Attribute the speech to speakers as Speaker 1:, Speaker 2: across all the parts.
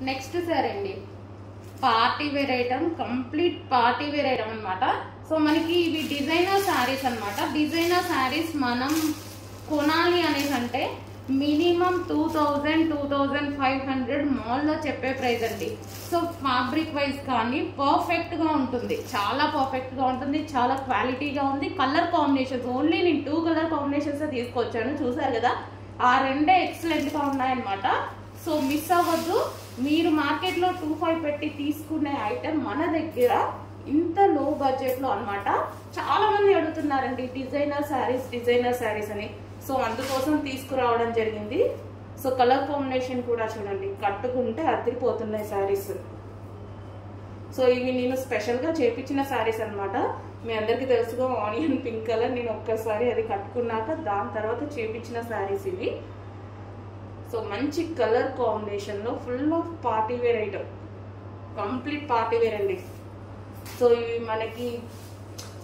Speaker 1: Next sorry అండి, party wear item, complete party wear item అనమాట. So మనకి ఇవి డిజైనర్ శారీస్ అనమాట. డిజైనర్ శారీస్ మనం కొనాలి అనేసి అంటే మినిమం 2000-2500 మాల్లో చెప్పే ప్రైస్ అండి. సో ఫ్యాబ్రిక్ వైజ్ కానీ పర్ఫెక్ట్గా ఉంటుంది, చాలా పర్ఫెక్ట్గా ఉంటుంది, చాలా క్వాలిటీగా ఉంది. కలర్ కాంబినేషన్స్ ఓన్లీ నేను 2 కలర్ కాంబినేషన్స్ తీసుకొచ్చాను, చూసారు కదా, ఆ రెండే ఎక్సలెంట్గా ఉన్నాయన్నమాట. సో మిస్ అవ్వద్దు. మీరు మార్కెట్లో 2500 పెట్టి తీసుకునే ఐటమ్ మన దగ్గర ఇంత లో బడ్జెట్లో అనమాట. చాలా మంది అడుగుతున్నారండి డిజైనర్ శారీస్ అని. సో అందుకోసం తీసుకురావడం జరిగింది. సో కలర్ కాంబినేషన్ కూడా చూడండి, కట్టుకుంటే అదిరిపోతున్నాయి శారీస్. సో ఇవి నేను స్పెషల్గా చేపించిన శారీస్ అనమాట. మీ అందరికీ తెలుసుగా ఆనియన్ పింక్ కలర్, నేను ఒక్కసారి అది కట్టుకున్నాక దాని తర్వాత చేపించిన శారీస్ ఇవి. సో మంచి కలర్ కాంబినేషన్లో full of party wear item, complete party wear అండి. సో ఇవి మనకి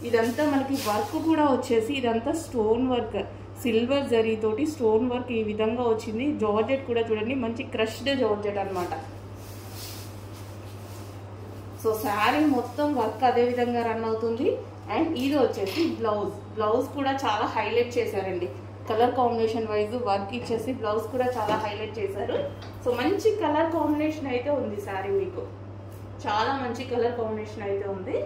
Speaker 1: ఇదంతా మనకి వర్క్ కూడా వచ్చేసి ఇదంతా స్టోన్ వర్క్, సిల్వర్ జరీతోటి స్టోన్ వర్క్ ఈ విధంగా వచ్చింది. జార్జెట్ కూడా చూడండి, మంచి క్రష్డ్ జార్జెట్ అనమాట. సో శారీ మొత్తం వర్క్ అదే విధంగా రన్ అవుతుంది. అండ్ ఇది వచ్చేసి బ్లౌజ్ కూడా చాలా హైలైట్ చేశారండి. కలర్ కాంబినేషన్ వైజ్ వర్క్ ఇచ్చేసి బ్లౌజ్ కూడా చాలా హైలైట్ చేశారు. సో మంచి కలర్ కాంబినేషన్ అయితే ఉంది శారీ, మీకు చాలా మంచి కలర్ కాంబినేషన్ అయితే ఉంది.